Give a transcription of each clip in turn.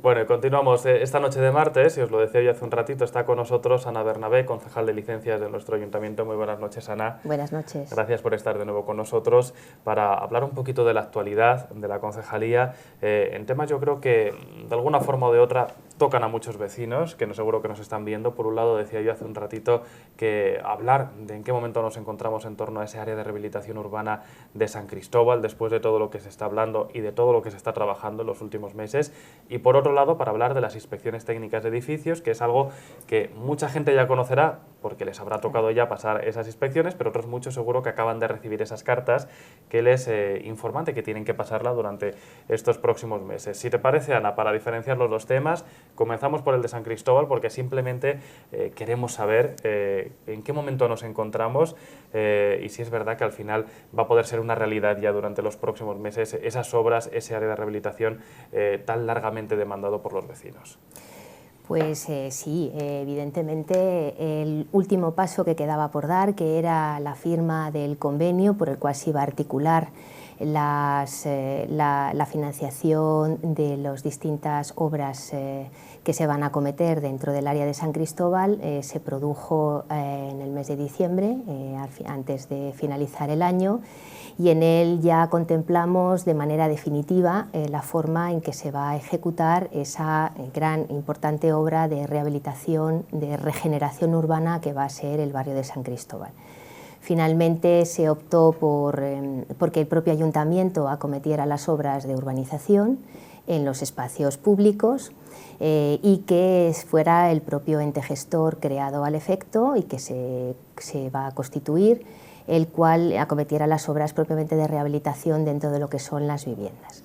Bueno, y continuamos esta noche de martes, y os lo decía yo hace un ratito, está con nosotros Ana Bernabé, concejal de licencias de nuestro ayuntamiento. Muy buenas noches, Ana. Buenas noches. Gracias por estar de nuevo con nosotros para hablar un poquito de la actualidad de la concejalía, en temas yo creo que de alguna forma o de otra tocan a muchos vecinos, que no seguro que nos están viendo. Por un lado, decía yo hace un ratito que hablar de en qué momento nos encontramos en torno a ese área de rehabilitación urbana de San Cristóbal, después de todo lo que se está hablando y de todo lo que se está trabajando en los últimos meses. Y por otro lado, para hablar de las inspecciones técnicas de edificios, que es algo que mucha gente ya conocerá, porque les habrá tocado ya pasar esas inspecciones, pero otros muchos seguro que acaban de recibir esas cartas que les informan de que tienen que pasarla durante estos próximos meses. Si te parece, Ana, para diferenciar los dos temas, comenzamos por el de San Cristóbal, porque simplemente queremos saber en qué momento nos encontramos y si es verdad que al final va a poder ser una realidad ya durante los próximos meses esas obras, ese área de rehabilitación tan largamente demandado por los vecinos. Pues sí, evidentemente el último paso que quedaba por dar, que era la firma del convenio por el cual se iba a articular la financiación de las distintas obras que se van a acometer dentro del área de San Cristóbal, se produjo en el mes de diciembre, antes de finalizar el año, y en él ya contemplamos de manera definitiva la forma en que se va a ejecutar esa gran importante obra de rehabilitación, de regeneración urbana que va a ser el barrio de San Cristóbal. Finalmente se optó porque el propio ayuntamiento acometiera las obras de urbanización en los espacios públicos y que fuera el propio ente gestor creado al efecto y que se va a constituir, el cual acometiera las obras propiamente de rehabilitación dentro de lo que son las viviendas.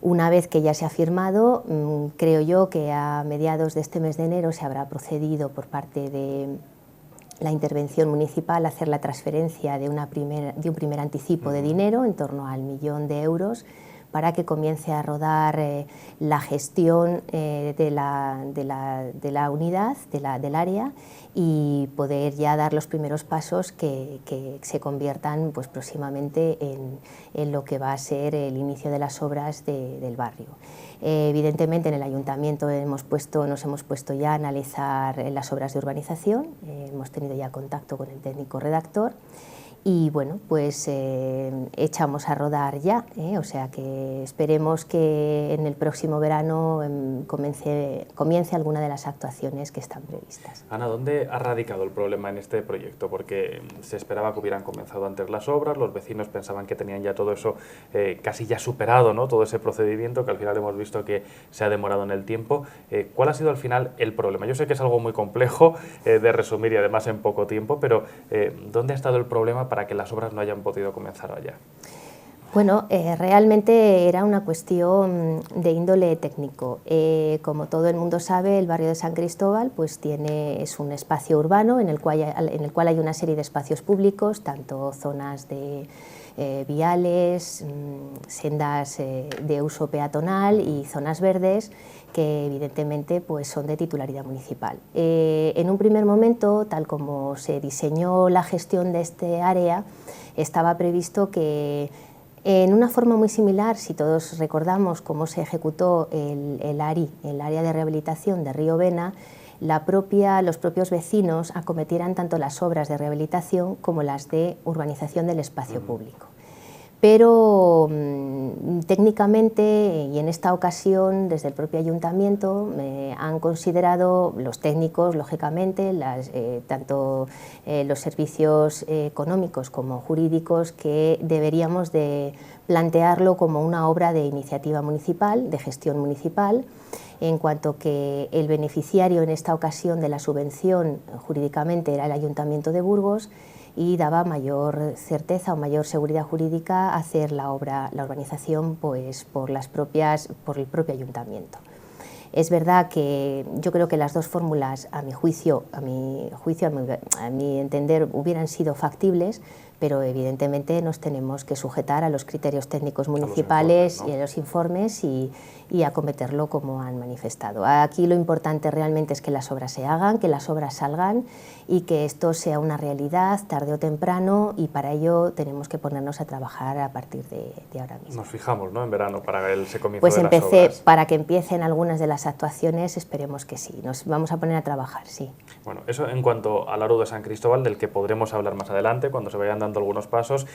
Una vez que ya se ha firmado, creo yo que a mediados de este mes de enero se habrá procedido por parte de la intervención municipal a hacer la transferencia de un primer anticipo de dinero, en torno al 1 millón de euros, para que comience a rodar la gestión de la unidad, del área, y poder ya dar los primeros pasos que se conviertan pues, próximamente en lo que va a ser el inicio de las obras del barrio. Evidentemente en el ayuntamiento nos hemos puesto ya a analizar las obras de urbanización, hemos tenido ya contacto con el técnico redactor, y bueno, pues echamos a rodar ya, o sea que esperemos que en el próximo verano comience alguna de las actuaciones que están previstas. Ana, ¿dónde ha radicado el problema en este proyecto? Porque se esperaba que hubieran comenzado antes las obras, los vecinos pensaban que tenían ya todo eso casi ya superado, ¿no? Todo ese procedimiento que al final hemos visto que se ha demorado en el tiempo. ¿Cuál ha sido al final el problema? Yo sé que es algo muy complejo de resumir y además en poco tiempo, pero ¿dónde ha estado el problema para que las obras no hayan podido comenzar allá? Bueno, realmente era una cuestión de índole técnico. Como todo el mundo sabe, el barrio de San Cristóbal pues, es un espacio urbano en el cual hay una serie de espacios públicos, tanto zonas de viales, sendas de uso peatonal y zonas verdes, que evidentemente pues, son de titularidad municipal. En un primer momento, tal como se diseñó la gestión de este área, estaba previsto que en una forma muy similar, si todos recordamos cómo se ejecutó el ARI, el área de rehabilitación de Río Vena, los propios vecinos acometieran tanto las obras de rehabilitación como las de urbanización del espacio público. Pero técnicamente, y en esta ocasión, desde el propio ayuntamiento, han considerado los técnicos, lógicamente, tanto los servicios económicos como jurídicos, que deberíamos de plantearlo como una obra de iniciativa municipal, de gestión municipal, en cuanto que el beneficiario en esta ocasión de la subvención jurídicamente era el Ayuntamiento de Burgos, y daba mayor certeza o mayor seguridad jurídica hacer la urbanización pues, por el propio ayuntamiento. Es verdad que yo creo que las dos fórmulas, a mi entender, hubieran sido factibles, pero evidentemente nos tenemos que sujetar a los criterios técnicos municipales y a los informes y acometerlo como han manifestado. Aquí lo importante realmente es que las obras se hagan, que las obras salgan y que esto sea una realidad tarde o temprano, y para ello tenemos que ponernos a trabajar a partir de ahora mismo. Nos fijamos, ¿no?, en verano para ese comienzo pues de las obras. Para que empiecen algunas de las actuaciones, esperemos que sí, nos vamos a poner a trabajar, sí. Bueno, eso en cuanto al Aro de San Cristóbal, del que podremos hablar más adelante cuando se vayan dando algunos pasos.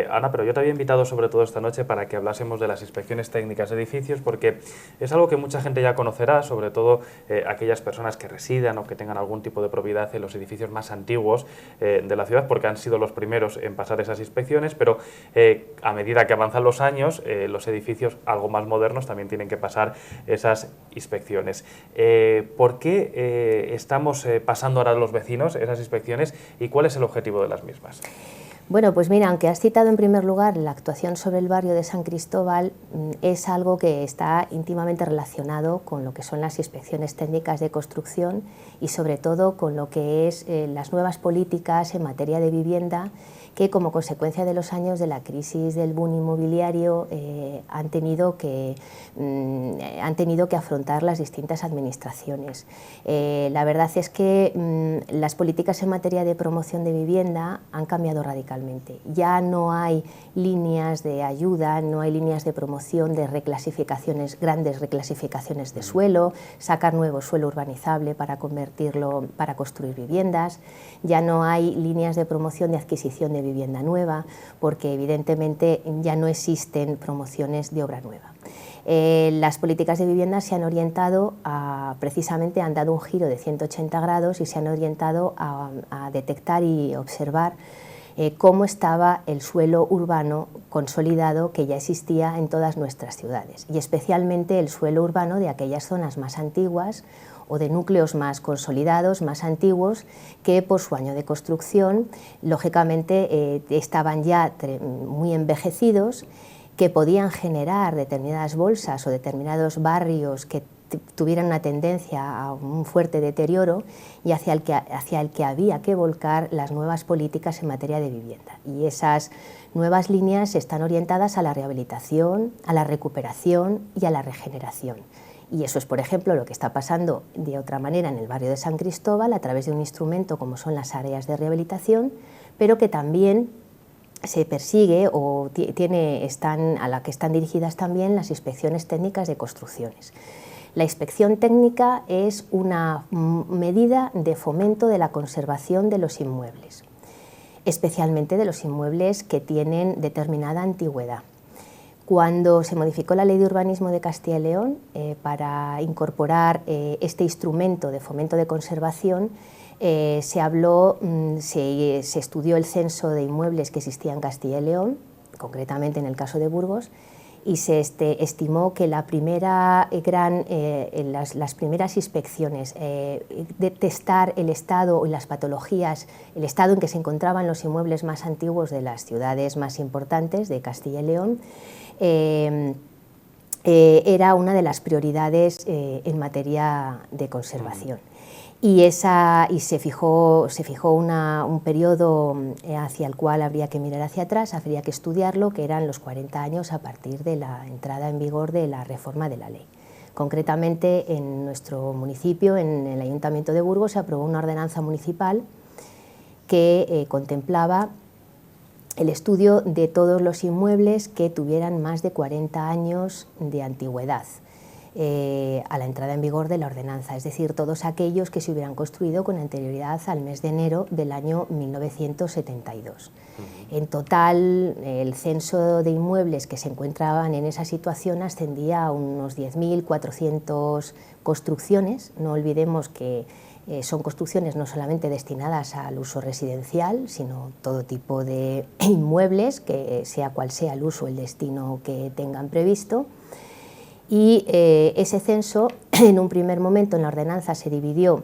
Ana, pero yo te había invitado sobre todo esta noche para que hablásemos de las inspecciones técnicas de edificios, porque es algo que mucha gente ya conocerá, sobre todo aquellas personas que residan o que tengan algún tipo de propiedad en los edificios más antiguos de la ciudad, porque han sido los primeros en pasar esas inspecciones, pero a medida que avanzan los años, los edificios algo más modernos también tienen que pasar esas inspecciones. ¿Por qué estamos pasando ahora los vecinos esas inspecciones y cuál es el objetivo de las mismas? Bueno, pues mira, aunque has citado en primer lugar la actuación sobre el barrio de San Cristóbal, es algo que está íntimamente relacionado con lo que son las inspecciones técnicas de construcción y sobre todo con lo que es las nuevas políticas en materia de vivienda, que como consecuencia de los años de la crisis del boom inmobiliario han tenido que afrontar las distintas administraciones. La verdad es que las políticas en materia de promoción de vivienda han cambiado radicalmente. Ya no hay líneas de ayuda, no hay líneas de promoción de reclasificaciones, grandes reclasificaciones de suelo, sacar nuevo suelo urbanizable para convertirlo, para construir viviendas. Ya no hay líneas de promoción de adquisición de vivienda nueva, porque evidentemente ya no existen promociones de obra nueva. Las políticas de vivienda se han orientado precisamente han dado un giro de 180 grados y se han orientado a detectar y observar cómo estaba el suelo urbano consolidado que ya existía en todas nuestras ciudades, y especialmente el suelo urbano de aquellas zonas más antiguas o de núcleos más consolidados, más antiguos, que por su año de construcción, lógicamente, estaban ya muy envejecidos, que podían generar determinadas bolsas o determinados barrios que tuvieran una tendencia a un fuerte deterioro y hacia el que había que volcar las nuevas políticas en materia de vivienda. Y esas nuevas líneas están orientadas a la rehabilitación, a la recuperación y a la regeneración. Y eso es, por ejemplo, lo que está pasando de otra manera en el barrio de San Cristóbal a través de un instrumento como son las áreas de rehabilitación, pero que también se persigue o a la que están dirigidas también las inspecciones técnicas de construcciones. La inspección técnica es una medida de fomento de la conservación de los inmuebles, especialmente de los inmuebles que tienen determinada antigüedad. Cuando se modificó la Ley de Urbanismo de Castilla y León para incorporar este instrumento de fomento de conservación, se estudió el censo de inmuebles que existía en Castilla y León, concretamente en el caso de Burgos, y se estimó que las primeras inspecciones de testar el estado y las patologías, el estado en que se encontraban los inmuebles más antiguos de las ciudades más importantes de Castilla y León, era una de las prioridades en materia de conservación. Y se fijó un periodo hacia el cual habría que mirar hacia atrás, habría que estudiarlo, que eran los 40 años a partir de la entrada en vigor de la reforma de la ley. Concretamente, en nuestro municipio, en el Ayuntamiento de Burgos, se aprobó una ordenanza municipal que contemplaba el estudio de todos los inmuebles que tuvieran más de 40 años de antigüedad a la entrada en vigor de la ordenanza, es decir, todos aquellos que se hubieran construido con anterioridad al mes de enero del año 1972. En total, el censo de inmuebles que se encontraban en esa situación ascendía a unos 10.400 construcciones. No olvidemos que son construcciones no solamente destinadas al uso residencial, sino todo tipo de inmuebles, que sea cual sea el uso o el destino que tengan previsto. Y ese censo, en un primer momento en la ordenanza se dividió,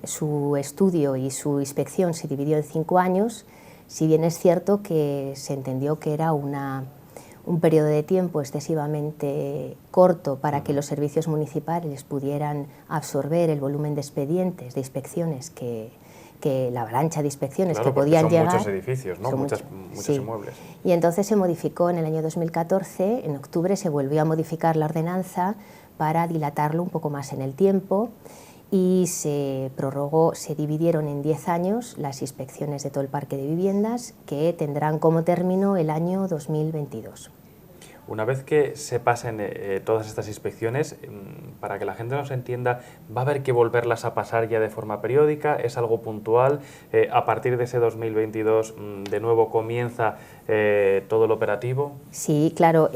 su estudio y su inspección se dividió en 5 años, si bien es cierto que se entendió que era un periodo de tiempo excesivamente corto para que los servicios municipales pudieran absorber el volumen de expedientes, de inspecciones que que la avalancha de inspecciones claro, que podían son llegar. Muchos edificios, ¿no? Muchos sí. Inmuebles. Y entonces se modificó en el año 2014, en octubre se volvió a modificar la ordenanza para dilatarlo un poco más en el tiempo y se prorrogó, se dividieron en 10 años las inspecciones de todo el parque de viviendas que tendrán como término el año 2022. Una vez que se pasen todas estas inspecciones, para que la gente nos entienda, ¿va a haber que volverlas a pasar ya de forma periódica? ¿Es algo puntual? ¿A partir de ese 2022 de nuevo comienza todo el operativo? Sí, claro.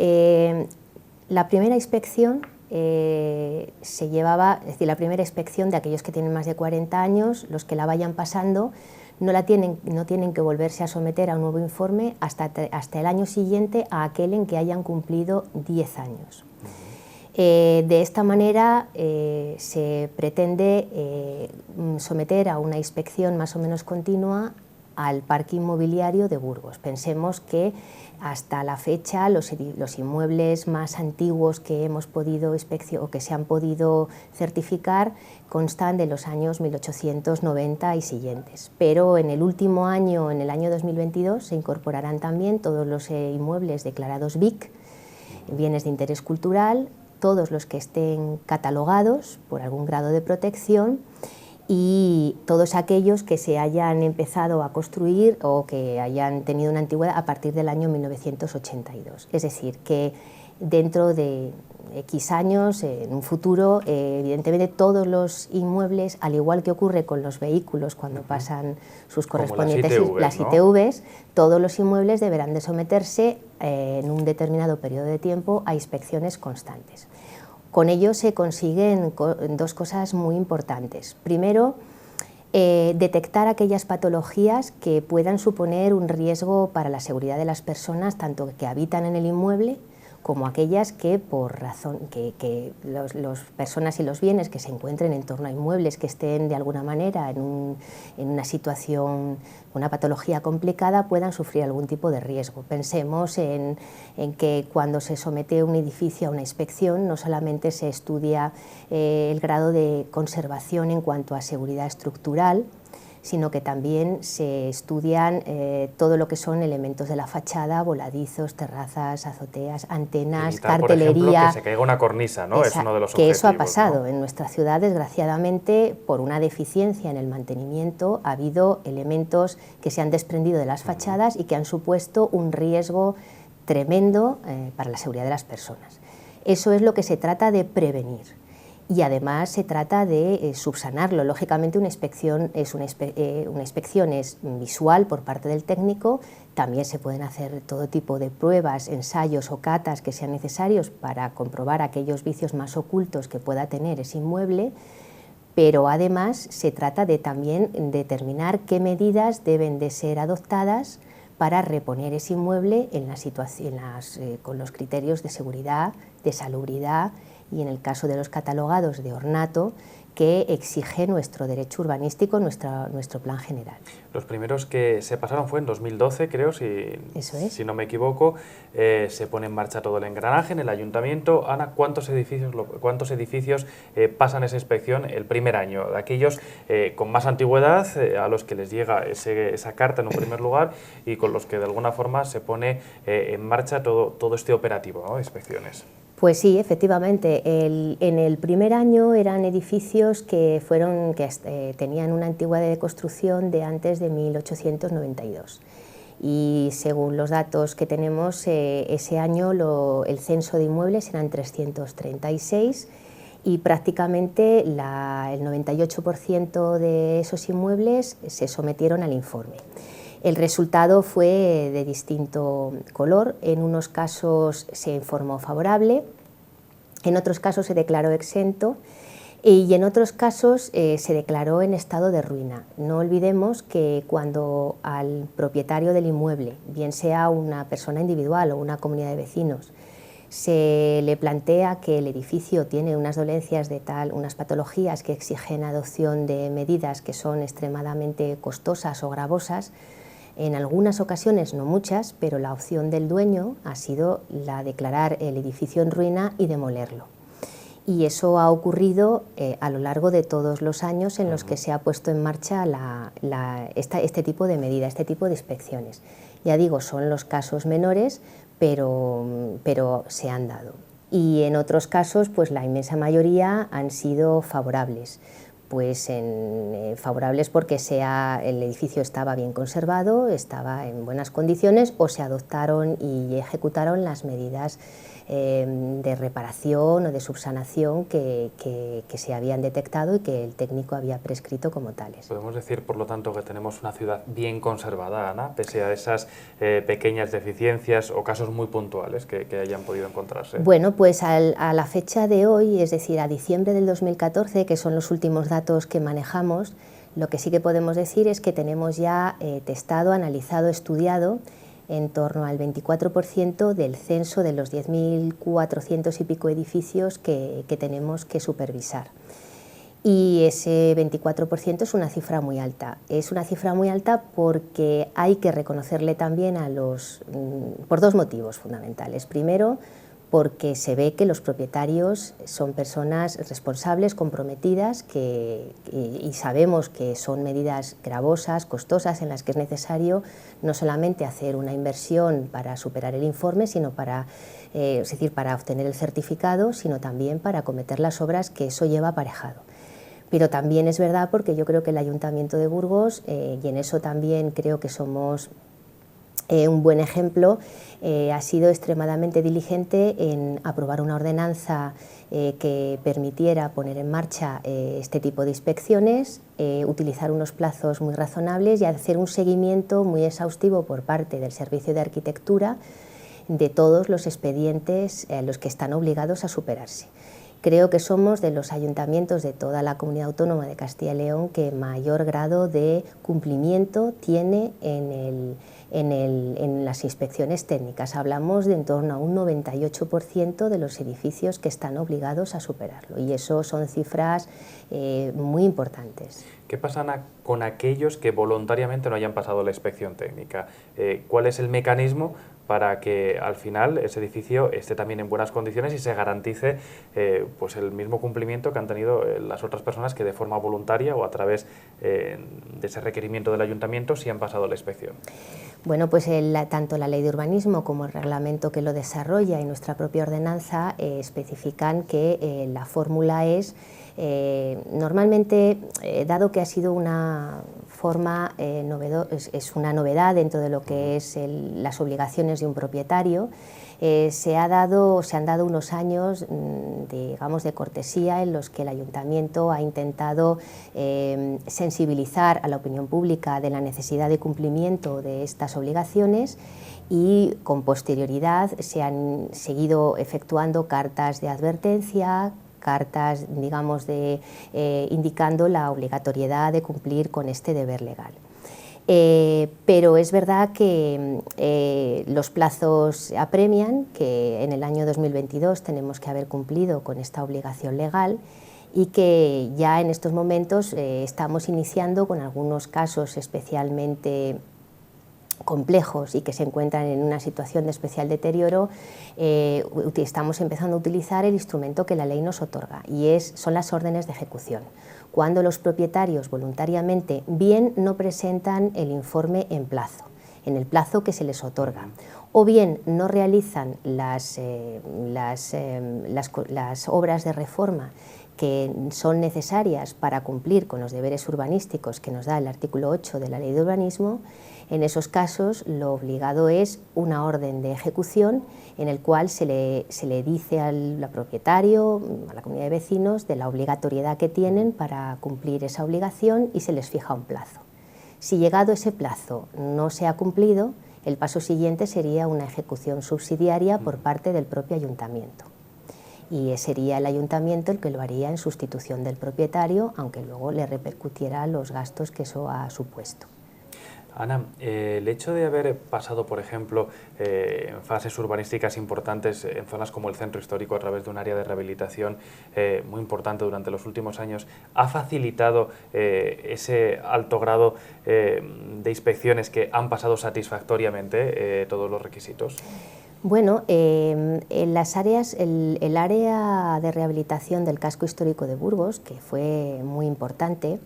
La primera inspección se llevaba, es decir, la primera inspección de aquellos que tienen más de 40 años, los que la vayan pasando, no tienen que volverse a someter a un nuevo informe hasta el año siguiente a aquel en que hayan cumplido 10 años. De esta manera se pretende someter a una inspección más o menos continua al parque inmobiliario de Burgos. Pensemos que hasta la fecha los inmuebles más antiguos que hemos podido o que se han podido certificar constan de los años 1890 y siguientes, pero en el último año, en el año 2022, se incorporarán también todos los inmuebles declarados BIC, bienes de interés cultural, todos los que estén catalogados por algún grado de protección y todos aquellos que se hayan empezado a construir o que hayan tenido una antigüedad a partir del año 1982. Es decir, que dentro de X años, en un futuro, evidentemente todos los inmuebles, al igual que ocurre con los vehículos cuando pasan sus correspondientes las ITVs, todos los inmuebles deberán de someterse en un determinado periodo de tiempo a inspecciones constantes. Con ello se consiguen dos cosas muy importantes. Primero, detectar aquellas patologías que puedan suponer un riesgo para la seguridad de las personas, tanto que habitan en el inmueble como aquellas que por razón que las personas y los bienes que se encuentren en torno a inmuebles que estén de alguna manera en una situación, una patología complicada, puedan sufrir algún tipo de riesgo. Pensemos en que cuando se somete un edificio a una inspección no solamente se estudia el grado de conservación en cuanto a seguridad estructural, sino que también se estudian todo lo que son elementos de la fachada, voladizos, terrazas, azoteas, antenas, evitar, cartelería. Por ejemplo, que se caiga una cornisa, ¿no? Es uno de los objetivos. Eso ha pasado, ¿no? En nuestra ciudad, desgraciadamente, por una deficiencia en el mantenimiento, ha habido elementos que se han desprendido de las fachadas y que han supuesto un riesgo tremendo para la seguridad de las personas. Eso es lo que se trata de prevenir. Y además se trata de subsanarlo. Lógicamente una inspección es visual por parte del técnico, también se pueden hacer todo tipo de pruebas, ensayos o catas que sean necesarios para comprobar aquellos vicios más ocultos que pueda tener ese inmueble, pero además se trata de también determinar qué medidas deben de ser adoptadas para reponer ese inmueble con los criterios de seguridad, de salubridad y en el caso de los catalogados de ornato que exige nuestro derecho urbanístico, nuestro plan general. Los primeros que se pasaron fue en 2012, creo, si no me equivoco. Se pone en marcha todo el engranaje en el ayuntamiento. Ana, ¿cuántos edificios pasan esa inspección el primer año? De aquellos con más antigüedad, a los que les llega esa carta en un primer lugar y con los que de alguna forma se pone en marcha todo este operativo, ¿no? de inspecciones. Pues sí, efectivamente. En el primer año eran edificios que tenían una antigüedad de construcción de antes de 1892. Y según los datos que tenemos, ese año el censo de inmuebles eran 336 y prácticamente el 98% de esos inmuebles se sometieron al informe. El resultado fue de distinto color, en unos casos se informó favorable, en otros casos se declaró exento y en otros casos se declaró en estado de ruina. No olvidemos que cuando al propietario del inmueble, bien sea una persona individual o una comunidad de vecinos, se le plantea que el edificio tiene unas dolencias unas patologías que exigen adopción de medidas que son extremadamente costosas o gravosas, en algunas ocasiones, no muchas, pero la opción del dueño ha sido la de declarar el edificio en ruina y demolerlo. Y eso ha ocurrido a lo largo de todos los años en los que se ha puesto en marcha este tipo de medidas, este tipo de inspecciones. Ya digo, son los casos menores, pero se han dado. Y en otros casos, pues la inmensa mayoría han sido favorables. Pues favorables porque el edificio estaba bien conservado, estaba en buenas condiciones, o se adoptaron y ejecutaron las medidas de reparación o de subsanación que se habían detectado y que el técnico había prescrito como tales. Podemos decir, por lo tanto, que tenemos una ciudad bien conservada, Ana, pese a esas pequeñas deficiencias o casos muy puntuales que hayan podido encontrarse. Bueno, pues a la fecha de hoy, es decir, a diciembre del 2014, que son los últimos datos que manejamos, lo que sí que podemos decir es que tenemos ya testado, analizado, estudiado en torno al 24% del censo de los 10.400 y pico edificios que tenemos que supervisar. Y ese 24% es una cifra muy alta. Es una cifra muy alta porque hay que reconocerle también por dos motivos fundamentales. Primero, porque se ve que los propietarios son personas responsables, comprometidas, y sabemos que son medidas gravosas, costosas, en las que es necesario no solamente hacer una inversión para superar el informe, sino es decir, para obtener el certificado, sino también para acometer las obras que eso lleva aparejado. Pero también es verdad porque yo creo que el Ayuntamiento de Burgos, y en eso también creo que somos un buen ejemplo, ha sido extremadamente diligente en aprobar una ordenanza que permitiera poner en marcha este tipo de inspecciones, utilizar unos plazos muy razonables y hacer un seguimiento muy exhaustivo por parte del Servicio de Arquitectura de todos los expedientes a los que están obligados a superarse. Creo que somos de los ayuntamientos de toda la Comunidad Autónoma de Castilla y León que mayor grado de cumplimiento tiene en las inspecciones técnicas. Hablamos de en torno a un 98% de los edificios que están obligados a superarlo, y eso son cifras muy importantes. ¿Qué pasa con aquellos que voluntariamente no hayan pasado la inspección técnica? ¿Cuál es el mecanismo para que al final ese edificio esté también en buenas condiciones y se garantice pues el mismo cumplimiento que han tenido las otras personas que de forma voluntaria o a través de ese requerimiento del ayuntamiento sí han pasado la inspección? Bueno, pues tanto la ley de urbanismo como el reglamento que lo desarrolla y nuestra propia ordenanza especifican que la fórmula es normalmente, dado que ha sido una forma es una novedad dentro de lo que es las obligaciones de un propietario, se han dado unos años digamos, de cortesía en los que el ayuntamiento ha intentado sensibilizar a la opinión pública de la necesidad de cumplimiento de estas obligaciones, y con posterioridad se han seguido efectuando cartas de advertencia, cartas, digamos, indicando la obligatoriedad de cumplir con este deber legal. Pero es verdad que los plazos apremian, que en el año 2022 tenemos que haber cumplido con esta obligación legal, y que ya en estos momentos estamos iniciando con algunos casos especialmente complejos y que se encuentran en una situación de especial deterioro. Estamos empezando a utilizar el instrumento que la ley nos otorga, y son las órdenes de ejecución. Cuando los propietarios voluntariamente bien no presentan el informe en el plazo que se les otorga, o bien no realizan las obras de reforma que son necesarias para cumplir con los deberes urbanísticos que nos da el artículo 8 de la Ley de Urbanismo, en esos casos lo obligado es una orden de ejecución en el cual se le dice al propietario, a la comunidad de vecinos, de la obligatoriedad que tienen para cumplir esa obligación, y se les fija un plazo. Si llegado ese plazo no se ha cumplido, el paso siguiente sería una ejecución subsidiaria por parte del propio ayuntamiento. Y sería el ayuntamiento el que lo haría en sustitución del propietario, aunque luego le repercutiera los gastos que eso ha supuesto. Ana, el hecho de haber pasado, por ejemplo, en fases urbanísticas importantes en zonas como el centro histórico a través de un área de rehabilitación muy importante durante los últimos años, ¿ha facilitado ese alto grado de inspecciones que han pasado satisfactoriamente todos los requisitos? Bueno, en las áreas, el área de rehabilitación del casco histórico de Burgos, que fue muy importante,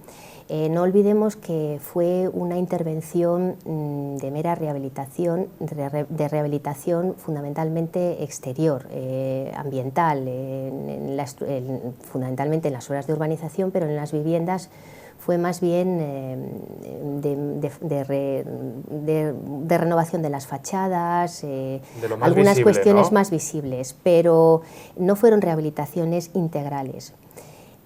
no olvidemos que fue una intervención de mera rehabilitación, de rehabilitación fundamentalmente exterior, ambiental, fundamentalmente en las obras de urbanización, pero en las viviendas fue más bien de renovación de las fachadas, algunas visible, cuestiones ¿no? más visibles, pero no fueron rehabilitaciones integrales.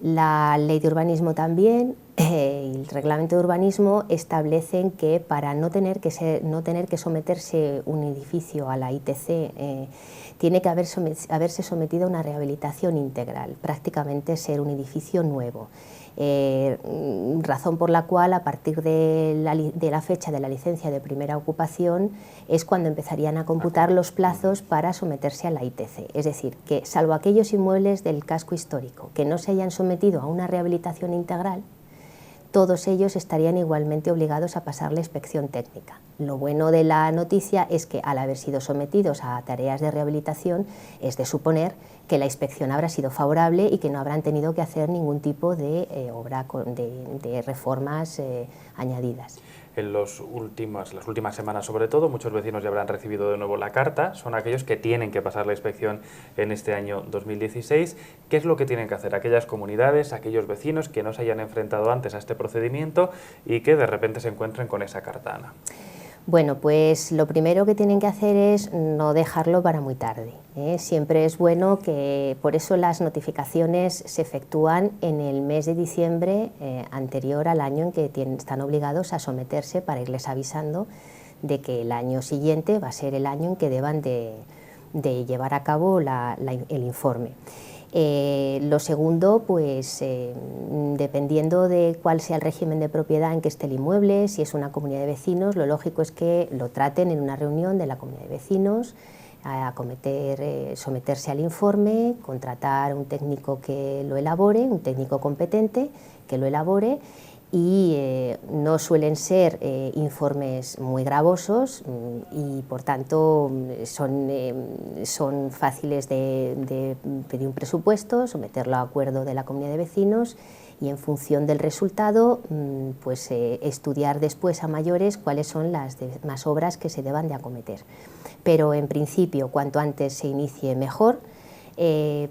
La ley de urbanismo también y el reglamento de urbanismo establecen que para no tener que someterse un edificio a la ITC tiene que haberse sometido a una rehabilitación integral, prácticamente ser un edificio nuevo. Razón por la cual a partir de la fecha de la licencia de primera ocupación es cuando empezarían a computar los plazos para someterse a la ITC. Es decir, que salvo aquellos inmuebles del casco histórico que no se hayan sometido a una rehabilitación integral, todos ellos estarían igualmente obligados a pasar la inspección técnica. Lo bueno de la noticia es que al haber sido sometidos a tareas de rehabilitación es de suponer que la inspección habrá sido favorable y que no habrán tenido que hacer ningún tipo de de reformas añadidas. En las últimas semanas, sobre todo, muchos vecinos ya habrán recibido de nuevo la carta. Son aquellos que tienen que pasar la inspección en este año 2016. ¿Qué es lo que tienen que hacer aquellas comunidades, aquellos vecinos que no se hayan enfrentado antes a este procedimiento y que de repente se encuentren con esa carta, Ana? Bueno, pues lo primero que tienen que hacer es no dejarlo para muy tarde. Siempre es bueno que, por eso las notificaciones se efectúan en el mes de diciembre anterior al año en que están obligados a someterse, para irles avisando de que el año siguiente va a ser el año en que deban de llevar a cabo el informe. Lo segundo, pues dependiendo de cuál sea el régimen de propiedad en que esté el inmueble, si es una comunidad de vecinos, lo lógico es que lo traten en una reunión de la comunidad de vecinos, someterse al informe, contratar un técnico que lo elabore, un técnico competente que lo elabore, y no suelen ser informes muy gravosos y por tanto son fáciles de pedir un presupuesto, someterlo a acuerdo de la comunidad de vecinos y en función del resultado pues estudiar después a mayores cuáles son las demás obras que se deban de acometer. Pero en principio cuanto antes se inicie mejor,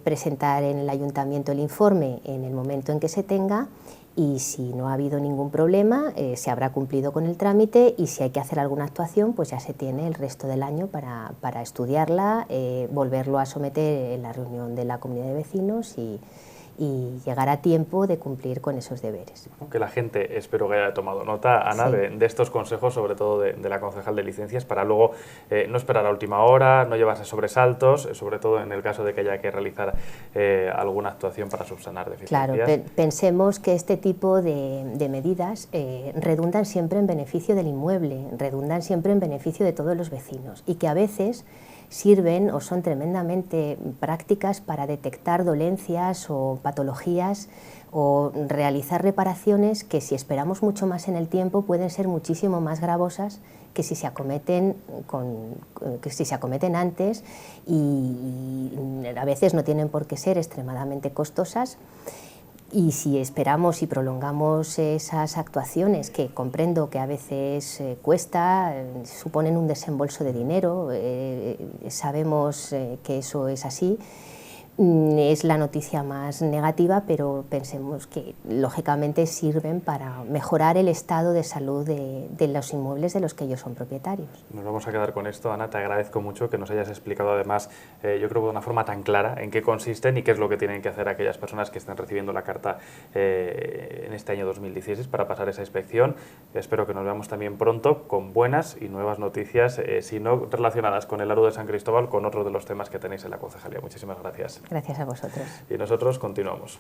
presentar en el ayuntamiento el informe en el momento en que se tenga, y si no ha habido ningún problema se habrá cumplido con el trámite, y si hay que hacer alguna actuación pues ya se tiene el resto del año para estudiarla, volverlo a someter en la reunión de la comunidad de vecinos y llegar a tiempo de cumplir con esos deberes. Que la gente, espero que haya tomado nota, Ana, sí, de estos consejos, sobre todo de la concejal de licencias, para luego no esperar a última hora, no llevarse sobresaltos, sobre todo en el caso de que haya que realizar alguna actuación para subsanar deficiencias. Claro, pensemos que este tipo de medidas redundan siempre en beneficio del inmueble, redundan siempre en beneficio de todos los vecinos, y que a veces sirven o son tremendamente prácticas para detectar dolencias o patologías o realizar reparaciones que, si esperamos mucho más en el tiempo, pueden ser muchísimo más gravosas que si se acometen antes, y a veces no tienen por qué ser extremadamente costosas. Y si esperamos y prolongamos esas actuaciones, que comprendo que a veces cuesta, suponen un desembolso de dinero, sabemos que eso es así, es la noticia más negativa, pero pensemos que lógicamente sirven para mejorar el estado de salud de los inmuebles de los que ellos son propietarios. Nos vamos a quedar con esto, Ana. Te agradezco mucho que nos hayas explicado además, yo creo, de una forma tan clara en qué consisten y qué es lo que tienen que hacer aquellas personas que están recibiendo la carta en este año 2016 para pasar esa inspección. Espero que nos veamos también pronto con buenas y nuevas noticias, si no relacionadas con el Aro de San Cristóbal, con otros de los temas que tenéis en la concejalía. Muchísimas gracias. Gracias a vosotros. Y nosotros continuamos.